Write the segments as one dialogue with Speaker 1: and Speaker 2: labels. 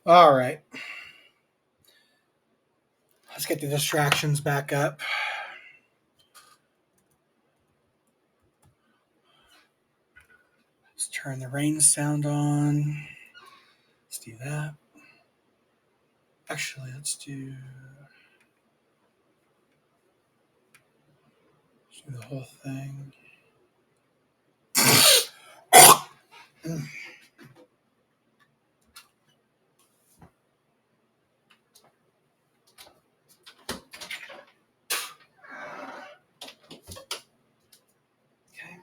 Speaker 1: All right. Let's get the distractions back up. Let's turn the rain sound on. Let's do that. Actually, let's do the whole thing. Okay.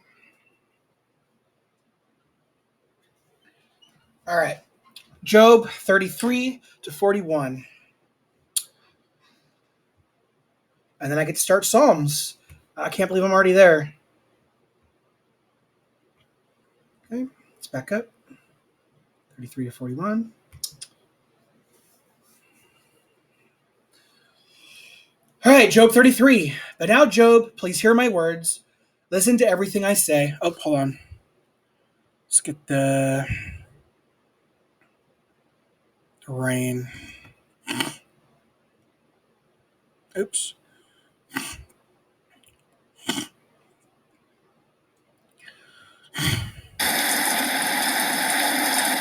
Speaker 1: All right. Job 33 to 41. And then I get to start Psalms. I can't believe I'm already there. Okay. Let's back up. 33 to 41. All right, Job 33. But now, Job, please hear my words. Listen to everything I say. Oh, hold on. Let's get the rain. Oops.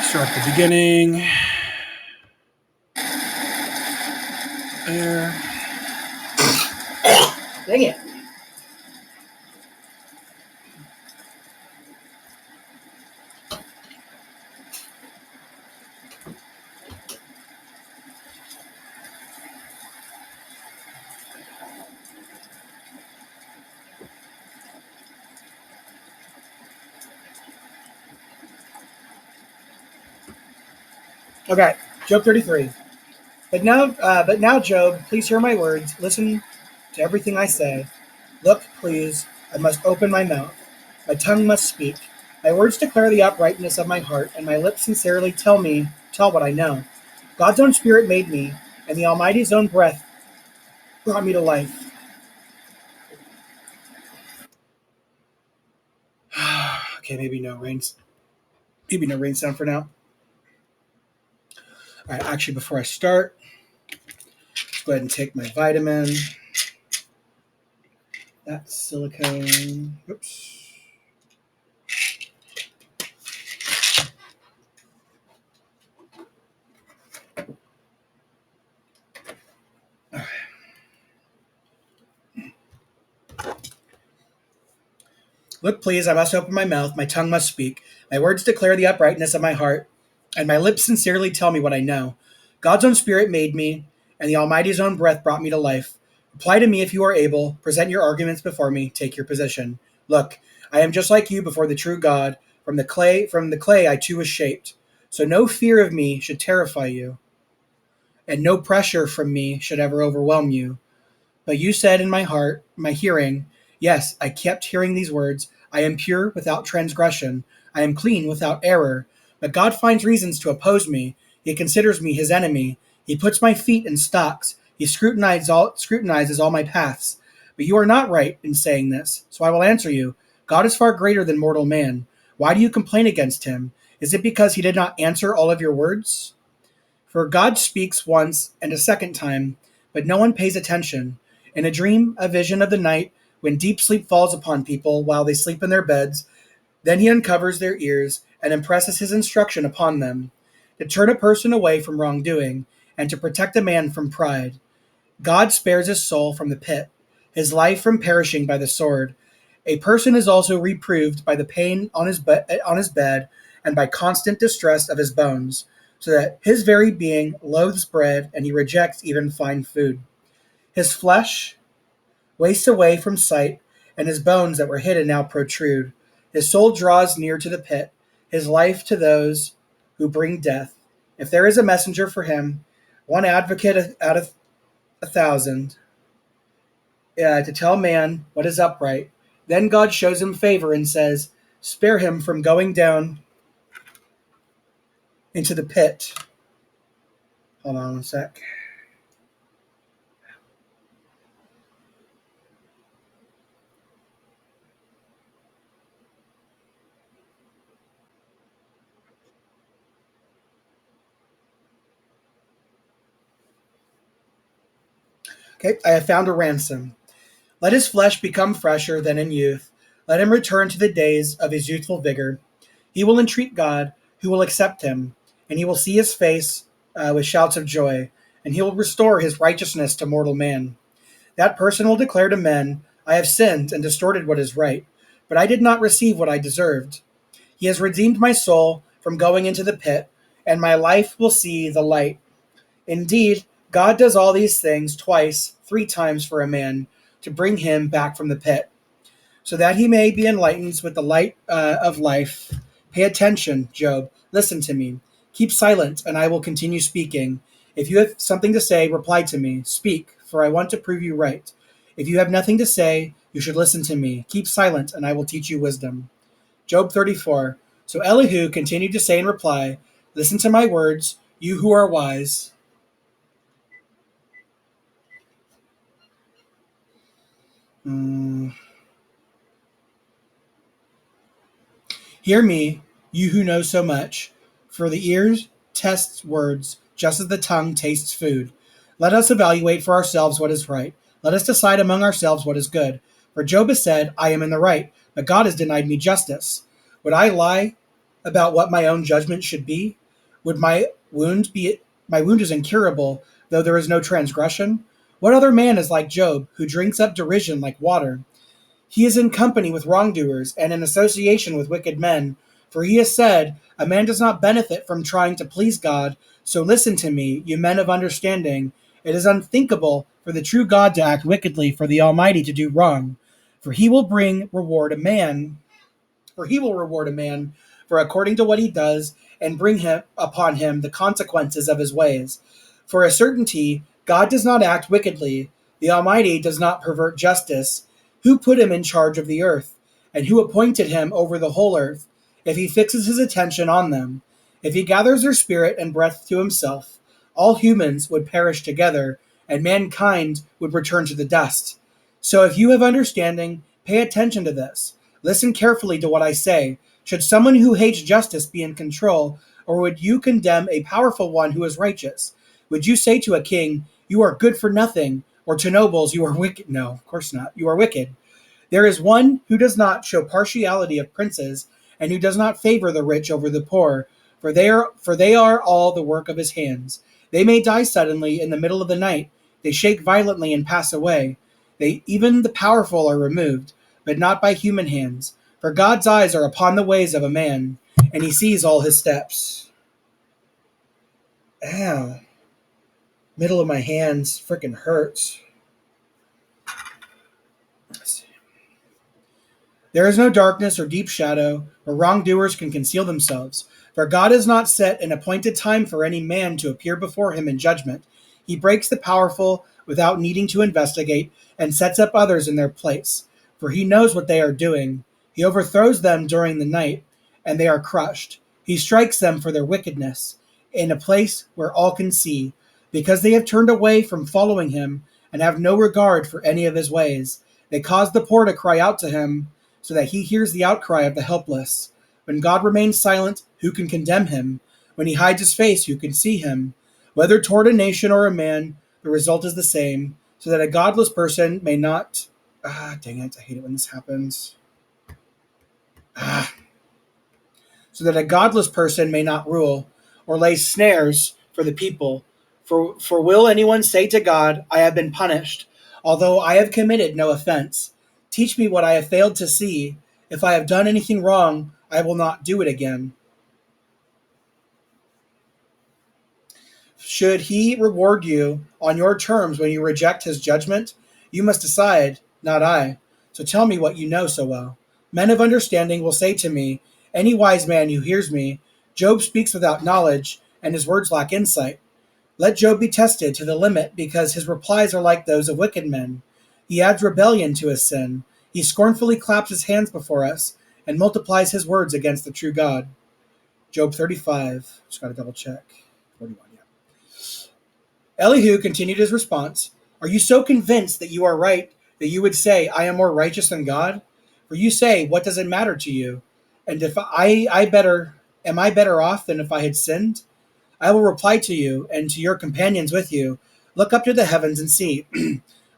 Speaker 1: Start at the beginning. There. Dang it. Okay, Job 33. But now, Job, please hear my words. Listen to everything I say. Look, please, I must open my mouth. My tongue must speak. My words declare the uprightness of my heart, and my lips sincerely tell what I know. God's own spirit made me, and the Almighty's own breath brought me to life. Okay, maybe no rain sound for now. All right, actually, before I start, let's go ahead and take my vitamin. That's silicone. Oops. Look, please, I must open my mouth, my tongue must speak. My words declare the uprightness of my heart, and my lips sincerely tell me what I know. God's own spirit made me, and the Almighty's own breath brought me to life. Reply to me if you are able. Present your arguments before me. Take your position. Look, I am just like you before the true God. From the clay I too was shaped. So no fear of me should terrify you, and no pressure from me should ever overwhelm you. But you said in my hearing, yes, I kept hearing these words, I am pure without transgression, I am clean without error. But God finds reasons to oppose me. He considers me his enemy. He puts my feet in stocks. He scrutinizes all my paths. But you are not right in saying this, so I will answer you. God is far greater than mortal man. Why do you complain against him? Is it because he did not answer all of your words? For God speaks once and a second time, but no one pays attention. In a dream, a vision of the night, when deep sleep falls upon people while they sleep in their beds, then he uncovers their ears and impresses his instruction upon them, to turn a person away from wrongdoing and to protect a man from pride. God spares his soul from the pit, his life from perishing by the sword. A person is also reproved by the pain on his bed and by constant distress of his bones, so that his very being loathes bread and he rejects even fine food. His flesh wastes away from sight, and his bones that were hidden now protrude. His soul draws near to the pit, his life to those who bring death. If there is a messenger for him, one advocate out of 1,000, to tell man what is upright, then God shows him favor and says, spare him from going down into the pit. Hold on one sec. Okay, I have found a ransom. Let his flesh become fresher than in youth. Let him return to the days of his youthful vigor. He will entreat God, who will accept him, and he will see his face with shouts of joy, and he will restore his righteousness to mortal man. That person will declare to men, I have sinned and distorted what is right, but I did not receive what I deserved. He has redeemed my soul from going into the pit, and my life will see the light. Indeed, God does all these things twice, 3 times for a man, to bring him back from the pit, so that he may be enlightened with the light of life. Pay attention, Job. Listen to me. Keep silent, and I will continue speaking. If you have something to say, reply to me. Speak, for I want to prove you right. If you have nothing to say, you should listen to me. Keep silent, and I will teach you wisdom. Job 34. So Elihu continued to say in reply, listen to my words, you who are wise. Hmm. Hear me, you who know so much, for the ears tests words, just as the tongue tastes food. Let us evaluate for ourselves what is right. Let us decide among ourselves what is good. For Job has said, I am in the right, but God has denied me justice. Would I lie about what my own judgment should be? Would my wound is incurable, though there is no transgression? What other man is like Job, who drinks up derision like water? He is in company with wrongdoers and in association with wicked men. For he has said, a man does not benefit from trying to please God. So listen to me, you men of understanding. It is unthinkable for the true God to act wickedly, for the Almighty to do wrong. For he will bring reward a man for he will reward a man for according to what he does, and bring him upon him the consequences of his ways. For a certainty, God does not act wickedly. The Almighty does not pervert justice. Who put him in charge of the earth? And who appointed him over the whole earth? If he fixes his attention on them, if he gathers their spirit and breath to himself, all humans would perish together, and mankind would return to the dust. So if you have understanding, pay attention to this. Listen carefully to what I say. Should someone who hates justice be in control, or would you condemn a powerful one who is righteous? Would you say to a king, you are good for nothing, or to nobles, you are wicked? No, of course not. You are wicked. There is one who does not show partiality of princes, and who does not favor the rich over the poor, for they are all the work of his hands. They may die suddenly in the middle of the night. They shake violently and pass away. Even the powerful are removed, but not by human hands. For God's eyes are upon the ways of a man, and he sees all his steps. Ow. Middle of my hands freaking hurts. There is no darkness or deep shadow where wrongdoers can conceal themselves. For God has not set an appointed time for any man to appear before him in judgment. He breaks the powerful without needing to investigate and sets up others in their place. For he knows what they are doing. He overthrows them during the night, and they are crushed. He strikes them for their wickedness in a place where all can see, because they have turned away from following him and have no regard for any of his ways. They cause the poor to cry out to him, so that he hears the outcry of the helpless. When God remains silent, who can condemn him? When he hides his face, who can see him? Whether toward a nation or a man, the result is the same, so that a godless person may not. Dang it, I hate it when this happens. So that a godless person may not rule, or lay snares for the people. For will anyone say to God, I have been punished, although I have committed no offense? Teach me what I have failed to see. If I have done anything wrong, I will not do it again. Should he reward you on your terms when you reject his judgment? You must decide, not I. So tell me what you know so well. Men of understanding will say to me, any wise man who hears me, Job speaks without knowledge, and his words lack insight. Let Job be tested to the limit, because his replies are like those of wicked men. He adds rebellion to his sin. He scornfully claps his hands before us, and multiplies his words against the true God. Job 35. Just got to double check. 41, yeah. Elihu continued his response. Are you so convinced that you are right that you would say, I am more righteous than God? For you say, what does it matter to you? And if am I better off than if I had sinned? I will reply to you and to your companions with you. Look up to the heavens and see.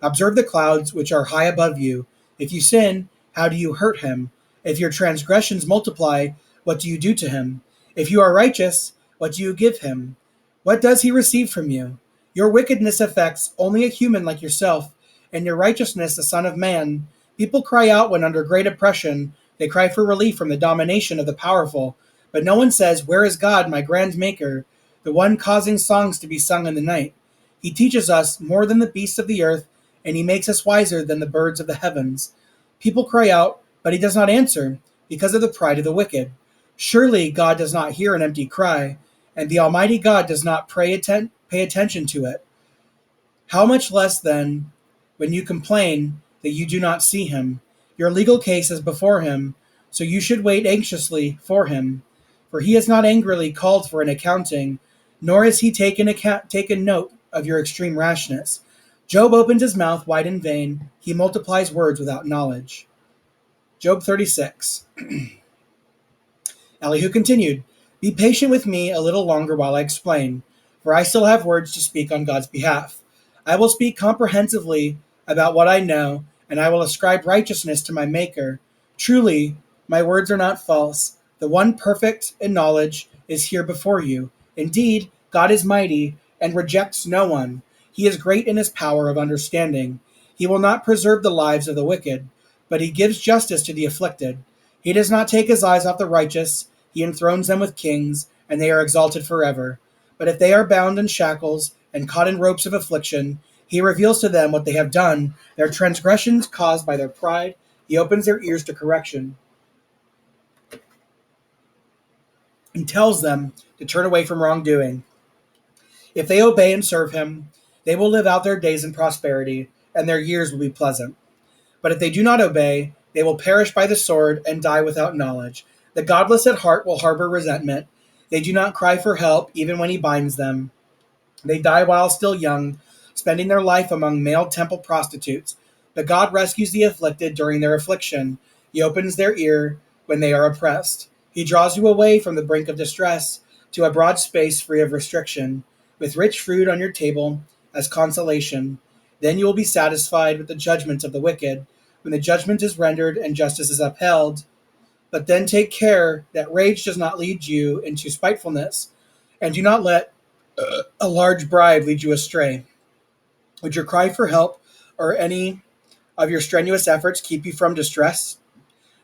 Speaker 1: Observe the clouds which are high above you. If you sin, how do you hurt him? If your transgressions multiply, what do you do to him? If you are righteous, what do you give him? What does he receive from you? Your wickedness affects only a human like yourself, and your righteousness a son of man. People cry out when under great oppression. They cry for relief from the domination of the powerful. But no one says, "Where is God, my grand maker, the one causing songs to be sung in the night?" He teaches us more than the beasts of the earth, and he makes us wiser than the birds of the heavens. People cry out, but he does not answer, because of the pride of the wicked. Surely God does not hear an empty cry, and the Almighty God does not pay attention to it. How much less, then, when you complain that you do not see him? Your legal case is before him, so you should wait anxiously for him. For he has not angrily called for an accounting, nor has he taken note of your extreme rashness. Job opens his mouth wide in vain. He multiplies words without knowledge. Job 36. Elihu continued, "Be patient with me a little longer while I explain, for I still have words to speak on God's behalf. I will speak comprehensively about what I know, and I will ascribe righteousness to my Maker. Truly, my words are not false. The one perfect in knowledge is here before you. Indeed, God is mighty and rejects no one. He is great in his power of understanding. He will not preserve the lives of the wicked, but he gives justice to the afflicted. He does not take his eyes off the righteous. He enthrones them with kings, and they are exalted forever. But if they are bound in shackles and caught in ropes of affliction, he reveals to them what they have done, their transgressions caused by their pride. He opens their ears to correction and tells them to turn away from wrongdoing. If they obey and serve him, they will live out their days in prosperity, and their years will be pleasant. But if they do not obey, they will perish by the sword and die without knowledge. The godless at heart will harbor resentment. They do not cry for help even when he binds them. They die while still young, spending their life among male temple prostitutes. But God rescues the afflicted during their affliction. He opens their ear when they are oppressed. He draws you away from the brink of distress to a broad space free of restriction, with rich food on your table as consolation. Then you will be satisfied with the judgment of the wicked, when the judgment is rendered and justice is upheld. But then take care that rage does not lead you into spitefulness, and do not let a large bribe lead you astray. Would your cry for help or any of your strenuous efforts keep you from distress?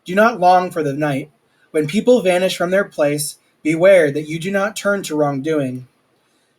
Speaker 1: Do not long for the night. When people vanish from their place, beware that you do not turn to wrongdoing.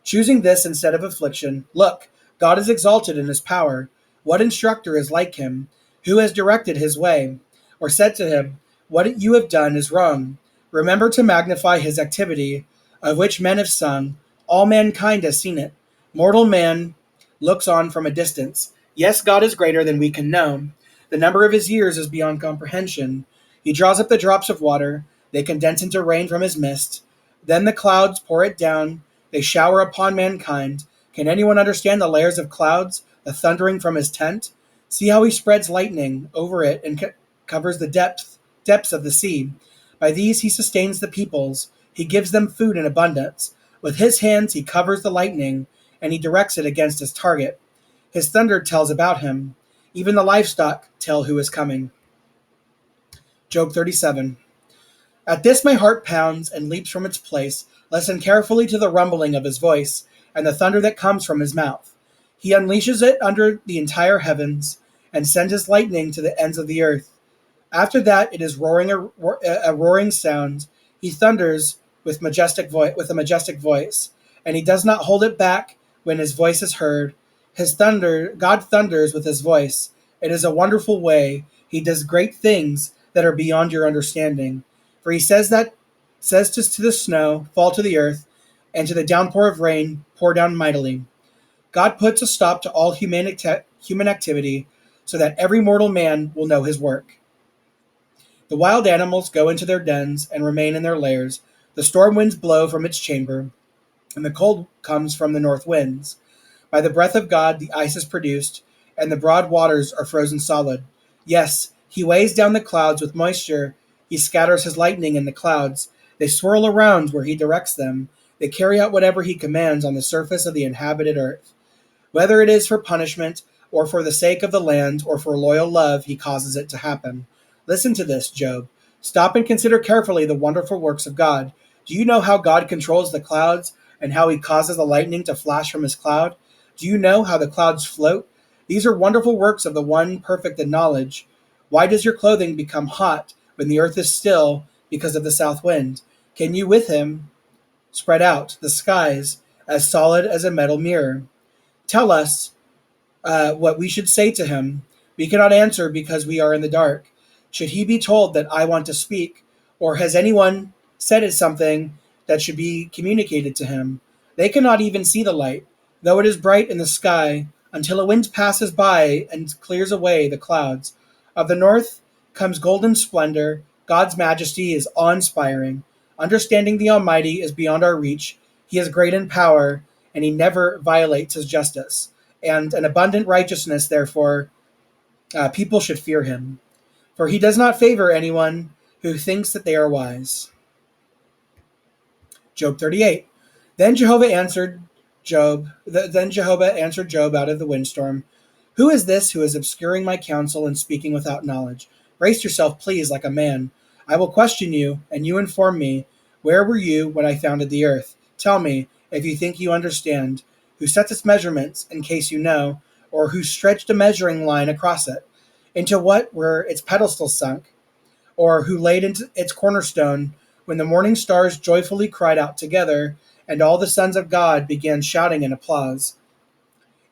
Speaker 1: Choosing this instead of affliction, look, God is exalted in his power. What instructor is like him? Who has directed his way? Or said to him, what you have done is wrong. Remember to magnify his activity, of which men have sung. All mankind has seen it. Mortal man looks on from a distance. Yes, God is greater than we can know. The number of his years is beyond comprehension. He draws up the drops of water. They condense into rain from his mist. Then the clouds pour it down. They shower upon mankind. Can anyone understand the layers of clouds, the thundering from his tent? See how he spreads lightning over it and covers the depths of the sea. By these he sustains the peoples. He gives them food in abundance. With his hands he covers the lightning, and he directs it against his target. His thunder tells about him. Even the livestock tell who is coming. Job 37. At this my heart pounds and leaps from its place. Listen carefully to the rumbling of his voice and the thunder that comes from his mouth. He unleashes it under the entire heavens and sends his lightning to the ends of the earth. After that, it is a roaring sound. He thunders with a majestic voice, and he does not hold it back when his voice is heard. God thunders with his voice. It is a wonderful way. He does great things that are beyond your understanding. For he says to the snow, fall to the earth, and to the downpour of rain, pour down mightily. God puts a stop to all human activity, so that every mortal man will know his work. The wild animals go into their dens and remain in their lairs. The storm winds blow from its chamber, and the cold comes from the north winds. By the breath of God the ice is produced, and the broad waters are frozen solid. Yes, he weighs down the clouds with moisture. He scatters his lightning in the clouds. They swirl around where he directs them. They carry out whatever he commands on the surface of the inhabited earth. Whether it is for punishment, or for the sake of the land, or for loyal love, he causes it to happen. Listen to this, Job. Stop and consider carefully the wonderful works of God. Do you know how God controls the clouds and how he causes the lightning to flash from his cloud? Do you know how the clouds float? These are wonderful works of the one perfect in knowledge. Why does your clothing become hot when the earth is still because of the south wind? Can you with him spread out the skies as solid as a metal mirror? Tell us what we should say to him. We cannot answer because we are in the dark. Should he be told that I want to speak, or has anyone said it something that should be communicated to him? They cannot even see the light, though it is bright in the sky, until a wind passes by and clears away the clouds. Of the north comes golden splendor. God's majesty is awe-inspiring. Understanding the Almighty is beyond our reach. He is great in power, and he never violates his justice. And an abundant righteousness, therefore, people should fear him. For he does not favor anyone who thinks that they are wise. Job 38. Then Jehovah answered Jehovah answered Job out of the windstorm. Who is this who is obscuring my counsel and speaking without knowledge? Brace yourself, please, like a man. I will question you, and you inform me. Where were you when I founded the earth? Tell me, if you think you understand, who set its measurements, in case you know, or who stretched a measuring line across it? Into what were its pedestals sunk? Or who laid into its cornerstone when the morning stars joyfully cried out together, and all the sons of God began shouting in applause?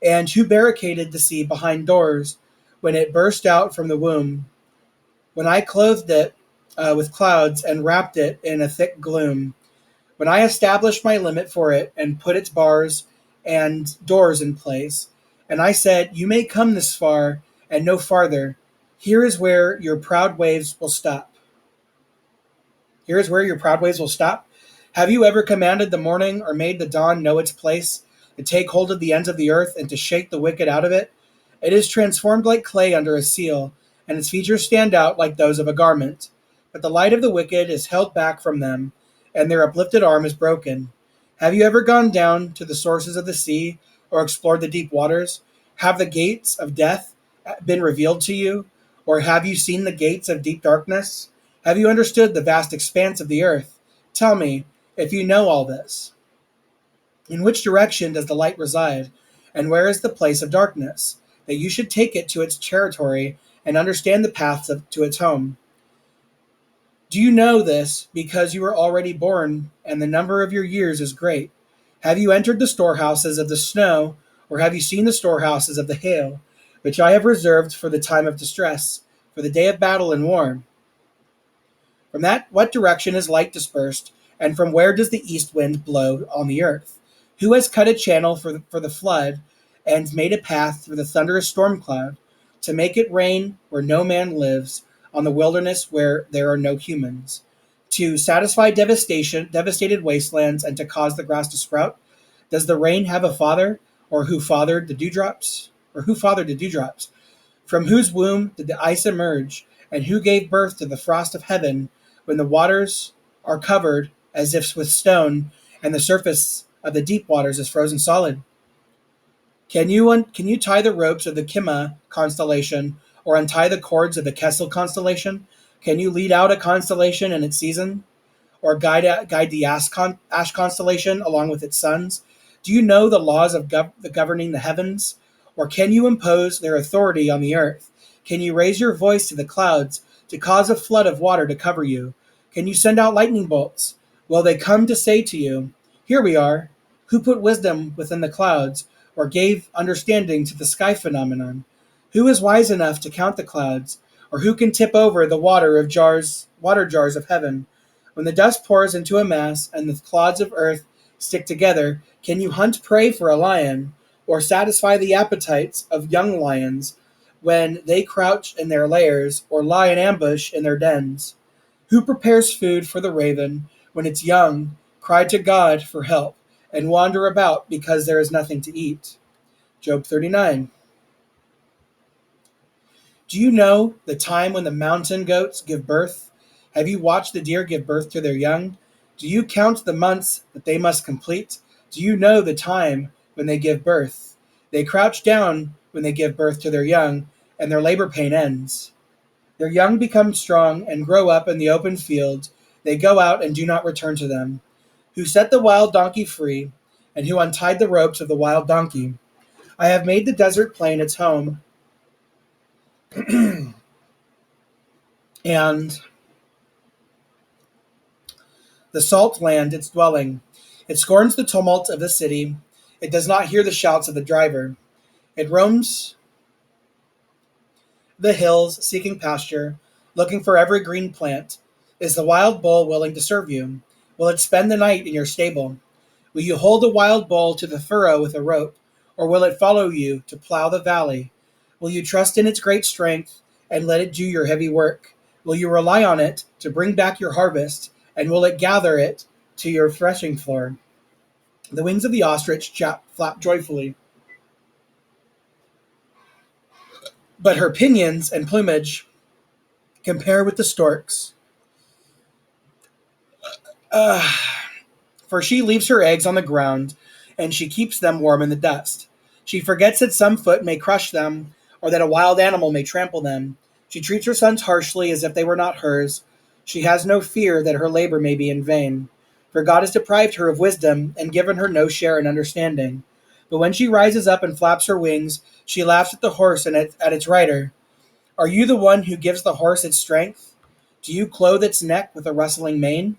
Speaker 1: And who barricaded the sea behind doors when it burst out from the womb? When I clothed it with clouds and wrapped it in a thick gloom, when I established my limit for it and put its bars and doors in place, and I said, you may come this far and no farther. Here is where your proud waves will stop. Here is where your proud waves will stop. Have you ever commanded the morning or made the dawn know its place, to take hold of the ends of the earth and to shake the wicked out of it? It is transformed like clay under a seal, and its features stand out like those of a garment. But the light of the wicked is held back from them, and their uplifted arm is broken. Have you ever gone down to the sources of the sea or explored the deep waters? Have the gates of death been revealed to you? Or have you seen the gates of deep darkness? Have you understood the vast expanse of the earth? Tell me, if you know all this. In which direction does the light reside, and where is the place of darkness, that you should take it to its territory and understand the paths to its home? Do you know this because you were already born, and the number of your years is great? Have you entered the storehouses of the snow, or have you seen the storehouses of the hail, which I have reserved for the time of distress, for the day of battle and war? From what direction is light dispersed, and from where does the east wind blow on the earth? Who has cut a channel for the flood, and made a path for the thunderous storm cloud, to make it rain where no man lives, on the wilderness where there are no humans, to satisfy devastated wastelands, and to cause the grass to sprout? Does the rain have a father, or who fathered the dewdrops? Or who fathered the dewdrops? From whose womb did the ice emerge, and who gave birth to the frost of heaven, when the waters are covered as if with stone, and the surface of the deep waters is frozen solid? Can you tie the ropes of the Kima constellation, or untie the cords of the Kessel constellation? Can you lead out a constellation in its season, or guide the Ash constellation along with its sons? Do you know the laws of the governing the heavens, or can you impose their authority on the earth? Can you raise your voice to the clouds to cause a flood of water to cover you? Can you send out lightning bolts? Will they come to say to you, here we are? Who put wisdom within the clouds, or gave understanding to the sky phenomenon? Who is wise enough to count the clouds, or who can tip over the water jars of heaven? When the dust pours into a mass and the clods of earth stick together, can you hunt prey for a lion, or satisfy the appetites of young lions when they crouch in their lairs, or lie in ambush in their dens? Who prepares food for the raven when its young cry to God for help and wander about because there is nothing to eat? Job 39. Do you know the time when the mountain goats give birth? Have you watched the deer give birth to their young? Do you count the months that they must complete? Do you know the time when they give birth? They crouch down when they give birth to their young, and their labor pain ends. Their young become strong and grow up in the open field. They go out and do not return to them. Who set the wild donkey free, and who untied the ropes of the wild donkey? I have made the desert plain its home, and the salt land its dwelling. It scorns the tumult of the city. It does not hear the shouts of the driver. It roams the hills, seeking pasture, looking for every green plant. Is the wild bull willing to serve you? Will it spend the night in your stable? Will you hold the wild bull to the furrow with a rope, or will it follow you to plow the valley? Will you trust in its great strength and let it do your heavy work? Will you rely on it to bring back your harvest, and will it gather it to your threshing floor? The wings of the ostrich flap joyfully, but her pinions and plumage compare with the stork's. Uh, for she leaves her eggs on the ground, and she keeps them warm in the dust. She forgets that some foot may crush them, or that a wild animal may trample them. She treats her sons harshly as if they were not hers. She has no fear that her labor may be in vain. For God has deprived her of wisdom and given her no share in understanding. But when she rises up and flaps her wings, she laughs at the horse and at its rider. Are you the one who gives the horse its strength? Do you clothe its neck with a rustling mane?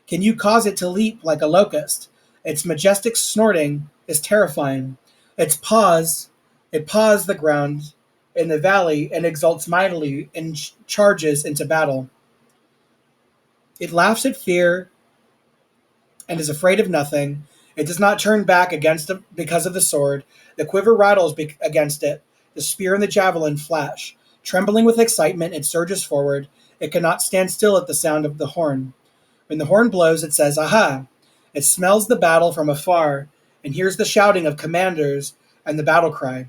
Speaker 1: Can you cause it to leap like a locust? Its majestic snorting is terrifying. It paws the ground in the valley and exults mightily and charges into battle. It laughs at fear and is afraid of nothing. It does not turn back because of the sword. The quiver rattles against it. The spear and the javelin flash. Trembling with excitement, it surges forward. It cannot stand still at the sound of the horn. When the horn blows, it says, "Aha!" It smells the battle from afar and hears the shouting of commanders and the battle cry.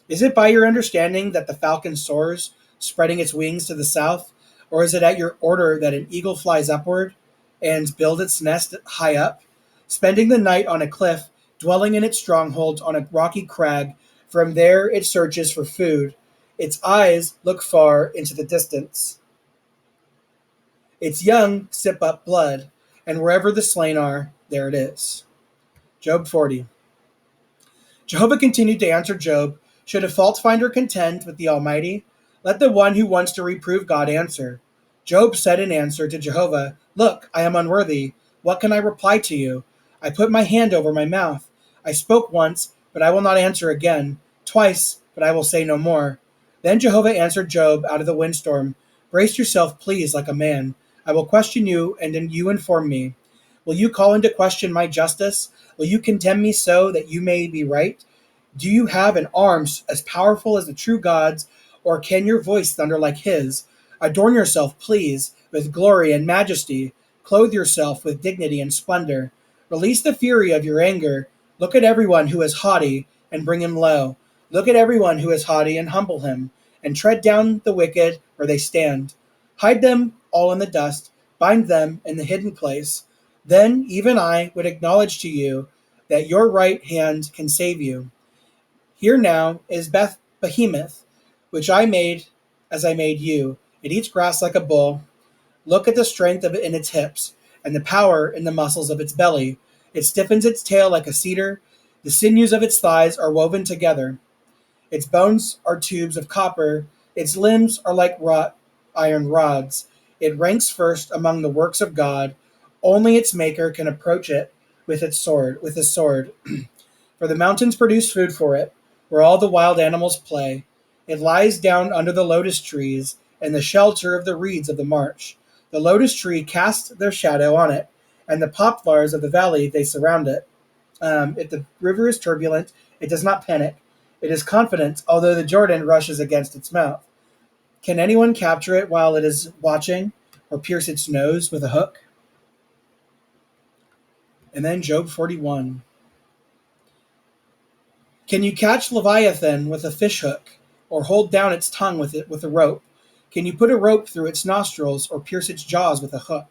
Speaker 1: Is it by your understanding that the falcon soars, spreading its wings to the south? Or is it at your order that an eagle flies upward and builds its nest high up, spending the night on a cliff, dwelling in its stronghold on a rocky crag? From there it searches for food. Its eyes look far into the distance. Its young sip up blood, and wherever the slain are, there it is. Job 40. Jehovah continued to answer Job, should a fault finder contend with the Almighty? Let the one who wants to reprove God answer. Job said in answer to Jehovah, Look, I am unworthy. What can I reply to you? I put my hand over my mouth. I spoke once, but I will not answer again. Twice, but I will say no more. Then Jehovah answered Job out of the windstorm. Brace yourself, please, like a man. I will question you, and then you inform me. Will you call into question my justice? Will you condemn me so that you may be right? Do you have an arm as powerful as the true God's, or can your voice thunder like his? Adorn yourself, please, with glory and majesty. Clothe yourself with dignity and splendor. Release the fury of your anger. Look at everyone who is haughty and bring him low. Look at everyone who is haughty and humble him, and tread down the wicked where they stand. Hide them all in the dust. Bind them in the hidden place. Then even I would acknowledge to you that your right hand can save you. Here now is Behemoth, which I made as I made you. It eats grass like a bull. Look at the strength of it in its hips, and the power in the muscles of its belly. It stiffens its tail like a cedar. The sinews of its thighs are woven together. Its bones are tubes of copper. Its limbs are like wrought iron rods. It ranks first among the works of God. Only its maker can approach it with its sword, with his sword. For the mountains produce food for it, where all the wild animals play. It lies down under the lotus trees in the shelter of the reeds of the marsh. The lotus tree casts their shadow on it, and the poplars of the valley they surround it. If the river is turbulent, it does not panic. It is confident, although the Jordan rushes against its mouth. Can anyone capture it while it is watching, or pierce its nose with a hook? And then Job 41. Can you catch Leviathan with a fishhook, or hold down its tongue with a rope? Can you put a rope through its nostrils, or pierce its jaws with a hook?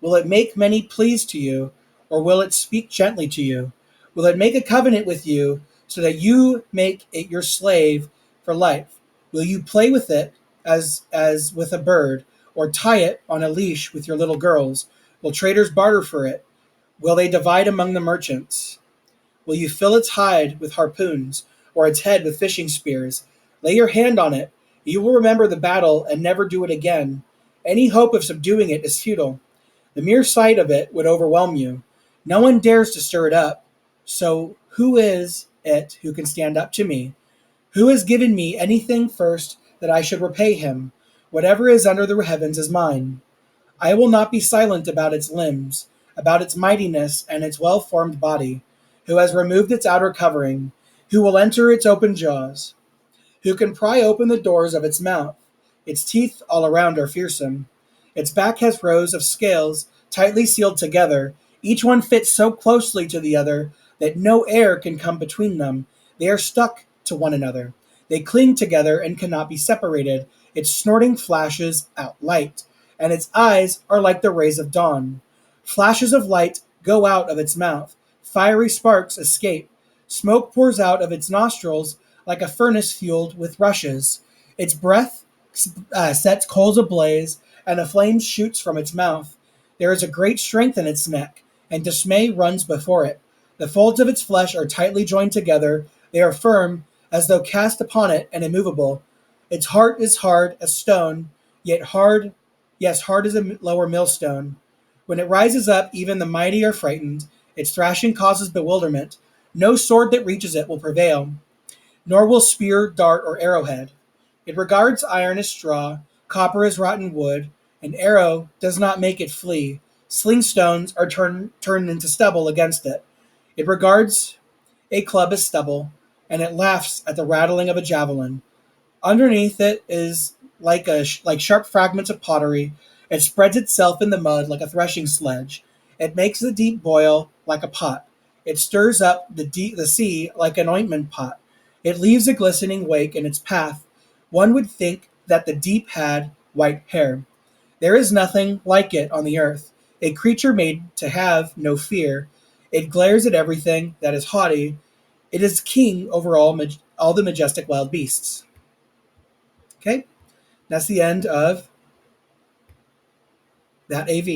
Speaker 1: Will it make many pleas to you, or will it speak gently to you? Will it make a covenant with you so that you make it your slave for life? Will you play with it as with a bird, or tie it on a leash with your little girls? Will traders barter for it? Will they divide among the merchants? Will you fill its hide with harpoons, or its head with fishing spears? Lay your hand on it. You will remember the battle and never do it again. Any hope of subduing it is futile. The mere sight of it would overwhelm you. No one dares to stir it up. So who is it who can stand up to me? Who has given me anything first that I should repay him? Whatever is under the heavens is mine. I will not be silent about its limbs, about its mightiness and its well formed body. Who has removed its outer covering? Who will enter its open jaws? Who can pry open the doors of its mouth? Its teeth all around are fearsome. Its back has rows of scales tightly sealed together. Each one fits so closely to the other that no air can come between them. They are stuck to one another. They cling together and cannot be separated. Its snorting flashes out light, and its eyes are like the rays of dawn. Flashes of light go out of its mouth. Fiery sparks escape. Smoke pours out of its nostrils like a furnace fueled with rushes. Its breath sets coals ablaze, and a flame shoots from its mouth. There is a great strength in its neck, and dismay runs before it. The folds of its flesh are tightly joined together. They are firm, as though cast upon it, and immovable. Its heart is hard as stone, yet hard, yes, hard as a lower millstone. When it rises up, even the mighty are frightened. Its thrashing causes bewilderment. No sword that reaches it will prevail, nor will spear, dart, or arrowhead. It regards iron as straw, copper as rotten wood. An arrow does not make it flee. Sling stones are turned into stubble against it. It regards a club as stubble, and it laughs at the rattling of a javelin. Underneath it is like sharp fragments of pottery. It spreads itself in the mud like a threshing sledge. It makes the deep boil like a pot. It stirs up the sea like an ointment pot. It leaves a glistening wake in its path. One would think that the deep had white hair. There is nothing like it on the earth, a creature made to have no fear. It glares at everything that is haughty. It is king over all the majestic wild beasts. Okay, that's the end of that AV.